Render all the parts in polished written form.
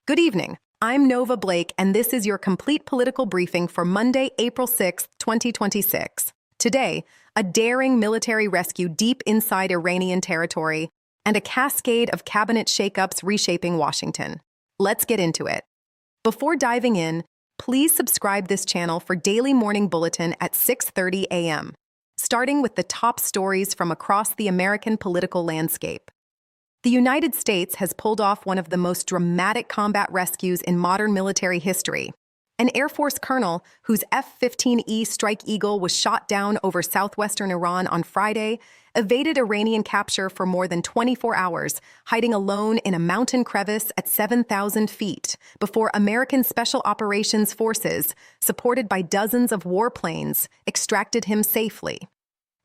Good evening. I'm Nova Blake, and this is your complete political briefing for Monday, April 6th, 2026. Today, a daring military rescue deep inside Iranian territory and a cascade of cabinet shakeups reshaping Washington. Let's get into it. Before diving in, please subscribe this channel for daily morning bulletin at 6:30 a.m., starting with the top stories from across the American political landscape. The United States has pulled off one of the most dramatic combat rescues in modern military history. An Air Force colonel whose F-15E Strike Eagle was shot down over southwestern Iran on Friday evaded Iranian capture for more than 24 hours, hiding alone in a mountain crevice at 7,000 feet before American Special Operations Forces, supported by dozens of warplanes, extracted him safely.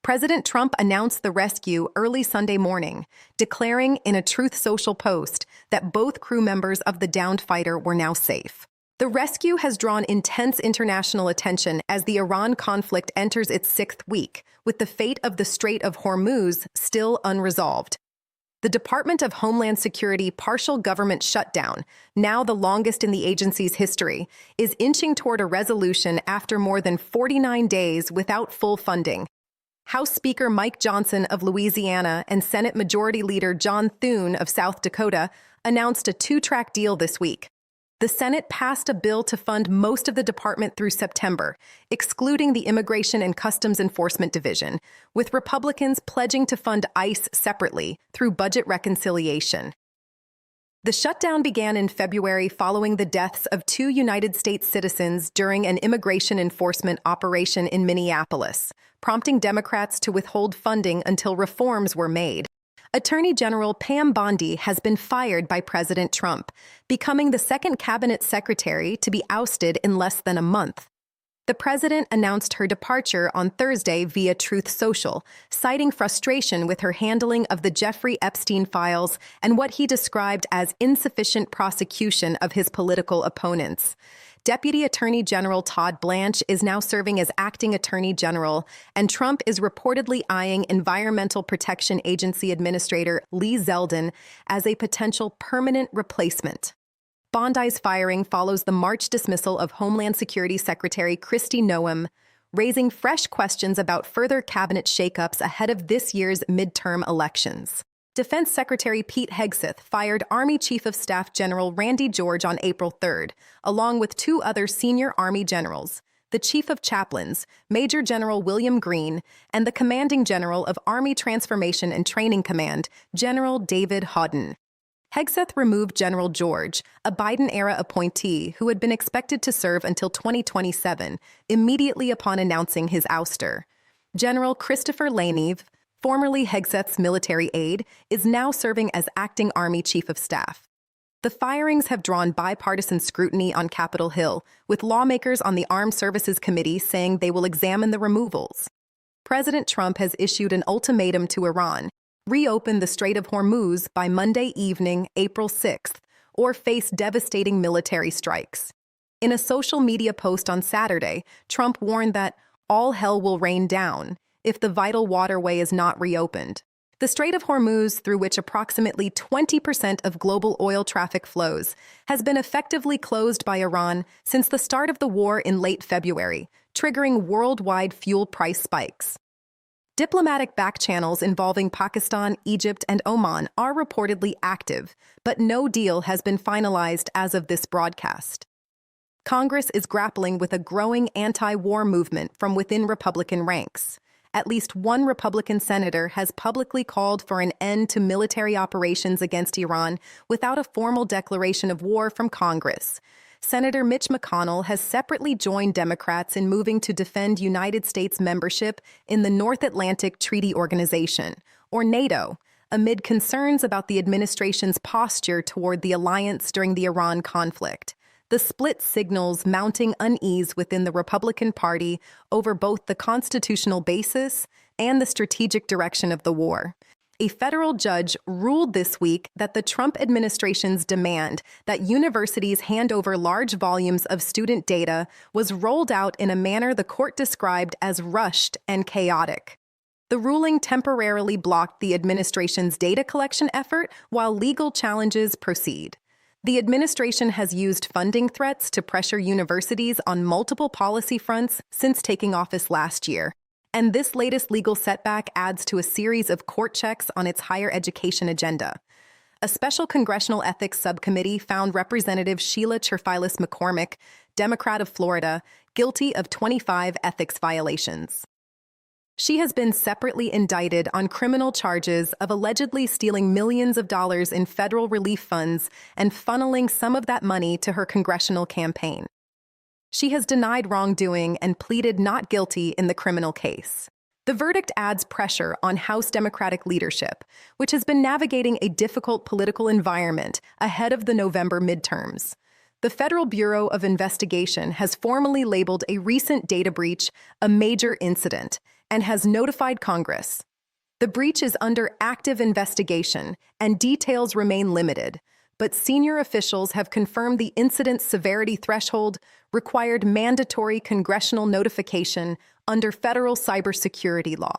President Trump announced the rescue early Sunday morning, declaring in a Truth Social post that both crew members of the downed fighter were now safe. The rescue has drawn intense international attention as the Iran conflict enters its sixth week, with the fate of the Strait of Hormuz still unresolved. The Department of Homeland Security partial government shutdown, now the longest in the agency's history, is inching toward a resolution after more than 49 days without full funding. House Speaker Mike Johnson of Louisiana and Senate Majority Leader John Thune of South Dakota announced a two-track deal this week. The Senate passed a bill to fund most of the department through September, excluding the Immigration and Customs Enforcement Division, with Republicans pledging to fund ICE separately through budget reconciliation. The shutdown began in February following the deaths of two United States citizens during an immigration enforcement operation in Minneapolis, prompting Democrats to withhold funding until reforms were made. Attorney General Pam Bondi has been fired by President Trump, becoming the second cabinet secretary to be ousted in less than a month. The president announced her departure on Thursday via Truth Social, citing frustration with her handling of the Jeffrey Epstein files and what he described as insufficient prosecution of his political opponents. Deputy Attorney General Todd Blanche is now serving as acting Attorney General, and Trump is reportedly eyeing Environmental Protection Agency Administrator Lee Zeldin as a potential permanent replacement. Bondi's firing follows the March dismissal of Homeland Security Secretary Kristi Noem, raising fresh questions about further cabinet shakeups ahead of this year's midterm elections. Defense Secretary Pete Hegseth fired Army Chief of Staff General Randy George on April 3rd, along with two other senior Army generals, the Chief of Chaplains, Major General William Green, and the Commanding General of Army Transformation and Training Command, General David Haughton. Hegseth removed General George, a Biden-era appointee who had been expected to serve until 2027, immediately upon announcing his ouster. General Christopher Laneve, formerly Hegseth's military aide, is now serving as acting Army Chief of Staff. The firings have drawn bipartisan scrutiny on Capitol Hill, with lawmakers on the Armed Services Committee saying they will examine the removals. President Trump has issued an ultimatum to Iran: reopen the Strait of Hormuz by Monday evening, April 6th, or face devastating military strikes. In a social media post on Saturday, Trump warned that all hell will rain down if the vital waterway is not reopened. The Strait of Hormuz, through which approximately 20% of global oil traffic flows, has been effectively closed by Iran since the start of the war in late February, triggering worldwide fuel price spikes. Diplomatic backchannels involving Pakistan, Egypt, and Oman are reportedly active, but no deal has been finalized as of this broadcast. Congress is grappling with a growing anti-war movement from within Republican ranks. At least one Republican senator has publicly called for an end to military operations against Iran without a formal declaration of war from Congress. Senator Mitch McConnell has separately joined Democrats in moving to defend United States membership in the North Atlantic Treaty Organization, or NATO, amid concerns about the administration's posture toward the alliance during the Iran conflict. The split signals mounting unease within the Republican Party over both the constitutional basis and the strategic direction of the war. A federal judge ruled this week that the Trump administration's demand that universities hand over large volumes of student data was rolled out in a manner the court described as rushed and chaotic. The ruling temporarily blocked the administration's data collection effort while legal challenges proceed. The administration has used funding threats to pressure universities on multiple policy fronts since taking office last year. And this latest legal setback adds to a series of court checks on its higher education agenda. A special congressional ethics subcommittee found Representative Sheila Cherfilis McCormick, Democrat of Florida, guilty of 25 ethics violations. She has been separately indicted on criminal charges of allegedly stealing millions of dollars in federal relief funds and funneling some of that money to her congressional campaign. She has denied wrongdoing and pleaded not guilty in the criminal case. The verdict adds pressure on House Democratic leadership, which has been navigating a difficult political environment ahead of the November midterms. The Federal Bureau of Investigation has formally labeled a recent data breach a major incident and has notified Congress. The breach is under active investigation and details remain limited, but senior officials have confirmed the incident's severity threshold required mandatory congressional notification under federal cybersecurity law.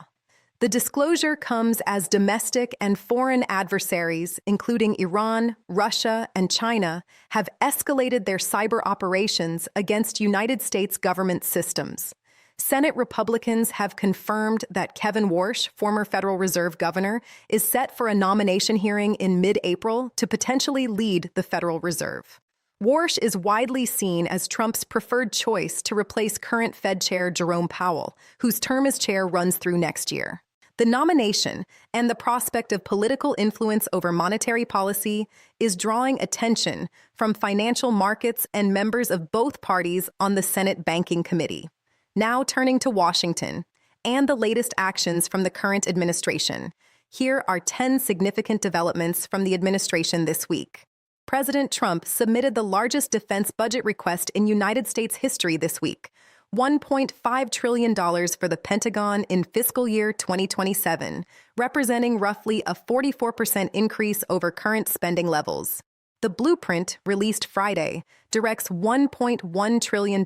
The disclosure comes as domestic and foreign adversaries, including Iran, Russia, and China, have escalated their cyber operations against United States government systems. Senate Republicans have confirmed that Kevin Warsh, former Federal Reserve Governor, is set for a nomination hearing in mid-April to potentially lead the Federal Reserve. Warsh is widely seen as Trump's preferred choice to replace current Fed Chair Jerome Powell, whose term as chair runs through next year. The nomination and the prospect of political influence over monetary policy is drawing attention from financial markets and members of both parties on the Senate Banking Committee. Now turning to Washington and the latest actions from the current administration. Here are 10 significant developments from the administration this week. President Trump submitted the largest defense budget request in United States history this week, $1.5 trillion for the Pentagon in fiscal year 2027, representing roughly a 44% increase over current spending levels. The blueprint, released Friday, directs $1.1 trillion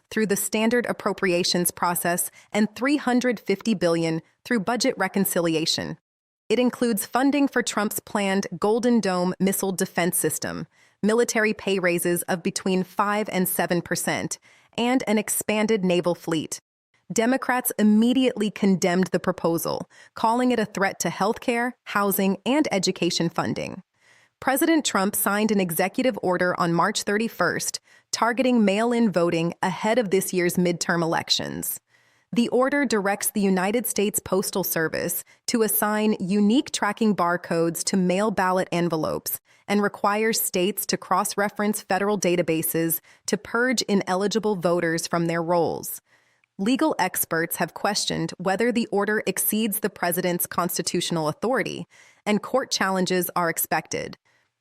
through the standard appropriations process and $350 billion through budget reconciliation. It includes funding for Trump's planned Golden Dome missile defense system, military pay raises of between 5% and 7%, and an expanded naval fleet. Democrats immediately condemned the proposal, calling it a threat to healthcare, housing, and education funding. President Trump signed an executive order on March 31st, targeting mail-in voting ahead of this year's midterm elections. The order directs the United States Postal Service to assign unique tracking barcodes to mail ballot envelopes and requires states to cross-reference federal databases to purge ineligible voters from their rolls. Legal experts have questioned whether the order exceeds the president's constitutional authority, and court challenges are expected.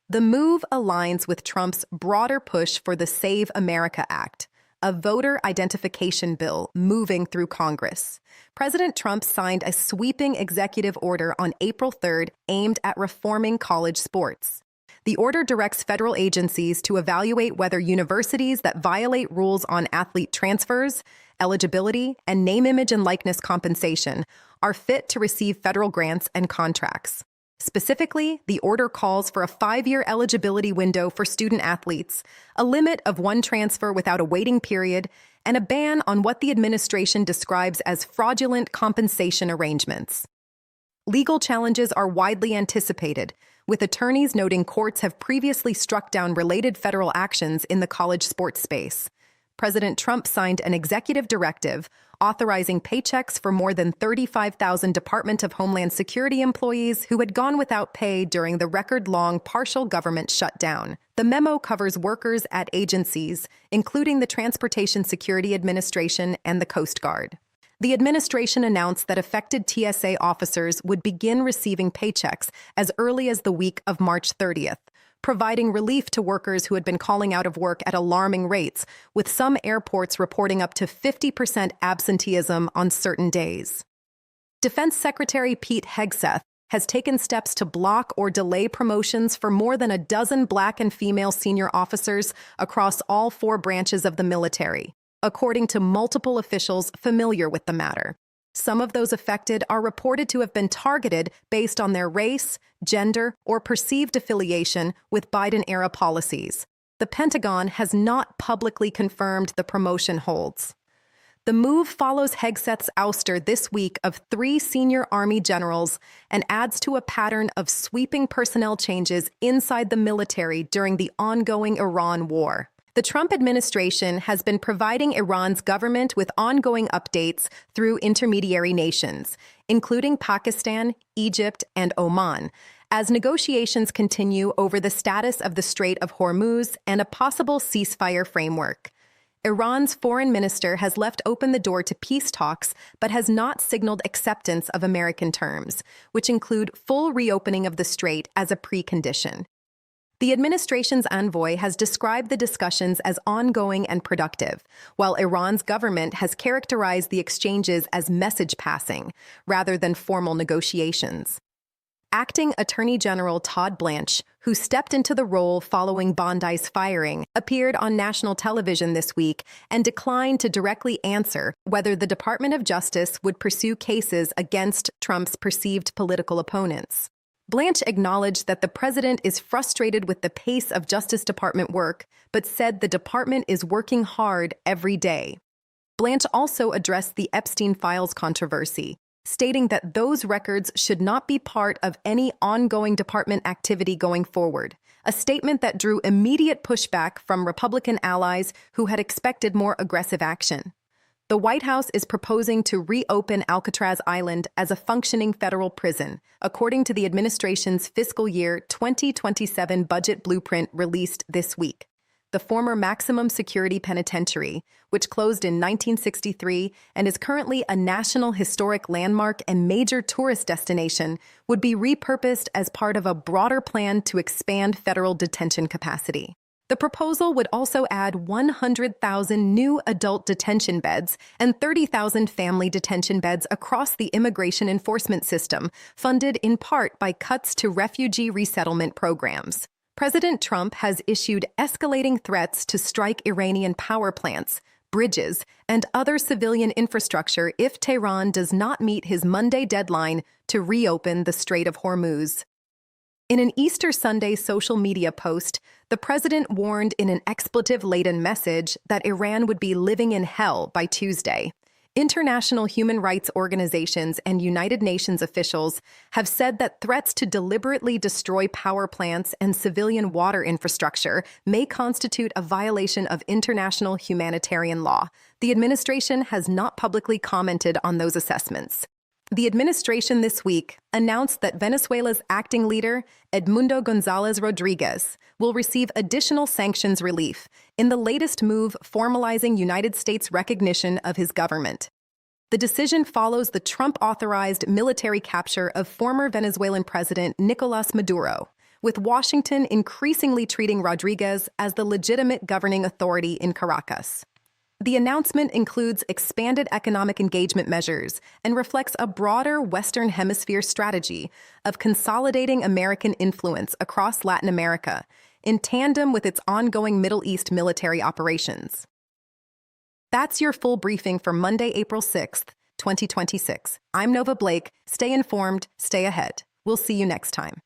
The move aligns with Trump's broader push for the Save America Act, a voter identification bill moving through Congress. President Trump signed a sweeping executive order on April 3rd aimed at reforming college sports. The order directs federal agencies to evaluate whether universities that violate rules on athlete transfers, eligibility, and name, image, and likeness compensation are fit to receive federal grants and contracts. Specifically, the order calls for a 5-year eligibility window for student athletes, a limit of 1 transfer without a waiting period, and a ban on what the administration describes as fraudulent compensation arrangements. Legal challenges are widely anticipated, with attorneys noting courts have previously struck down related federal actions in the college sports space. President Trump signed an executive directive authorizing paychecks for more than 35,000 Department of Homeland Security employees who had gone without pay during the record-long partial government shutdown. The memo covers workers at agencies, including the Transportation Security Administration and the Coast Guard. The administration announced that affected TSA officers would begin receiving paychecks as early as the week of March 30th, providing relief to workers who had been calling out of work at alarming rates, with some airports reporting up to 50% absenteeism on certain days. Defense Secretary Pete Hegseth has taken steps to block or delay promotions for more than a dozen Black and female senior officers across all 4 branches of the military, according to multiple officials familiar with the matter. Some of those affected are reported to have been targeted based on their race, gender, or perceived affiliation with Biden-era policies. The Pentagon has not publicly confirmed the promotion holds. The move follows Hegseth's ouster this week of 3 senior Army generals and adds to a pattern of sweeping personnel changes inside the military during the ongoing Iran war. The Trump administration has been providing Iran's government with ongoing updates through intermediary nations, including Pakistan, Egypt, and Oman, as negotiations continue over the status of the Strait of Hormuz and a possible ceasefire framework. Iran's foreign minister has left open the door to peace talks, but has not signaled acceptance of American terms, which include full reopening of the strait as a precondition. The administration's envoy has described the discussions as ongoing and productive, while Iran's government has characterized the exchanges as message passing rather than formal negotiations. Acting Attorney General Todd Blanche, who stepped into the role following Bondi's firing, appeared on national television this week and declined to directly answer whether the Department of Justice would pursue cases against Trump's perceived political opponents. Blanche acknowledged that the president is frustrated with the pace of Justice Department work, but said the department is working hard every day. Blanche also addressed the Epstein files controversy, stating that those records should not be part of any ongoing department activity going forward, a statement that drew immediate pushback from Republican allies who had expected more aggressive action. The White House is proposing to reopen Alcatraz Island as a functioning federal prison, according to the administration's fiscal year 2027 budget blueprint released this week. The former maximum security penitentiary, which closed in 1963 and is currently a national historic landmark and major tourist destination, would be repurposed as part of a broader plan to expand federal detention capacity. The proposal would also add 100,000 new adult detention beds and 30,000 family detention beds across the immigration enforcement system, funded in part by cuts to refugee resettlement programs. President Trump has issued escalating threats to strike Iranian power plants, bridges, and other civilian infrastructure if Tehran does not meet his Monday deadline to reopen the Strait of Hormuz. In an Easter Sunday social media post, the president warned in an expletive-laden message that Iran would be living in hell by Tuesday. International human rights organizations and United Nations officials have said that threats to deliberately destroy power plants and civilian water infrastructure may constitute a violation of international humanitarian law. The administration has not publicly commented on those assessments. The administration this week announced that Venezuela's acting leader, Edmundo González Rodríguez, will receive additional sanctions relief in the latest move formalizing United States recognition of his government. The decision follows the Trump-authorized military capture of former Venezuelan President Nicolás Maduro, with Washington increasingly treating Rodríguez as the legitimate governing authority in Caracas. The announcement includes expanded economic engagement measures and reflects a broader Western Hemisphere strategy of consolidating American influence across Latin America, in tandem with its ongoing Middle East military operations. That's your full briefing for Monday, April 6th, 2026. I'm Nova Blake. Stay informed, stay ahead. We'll see you next time.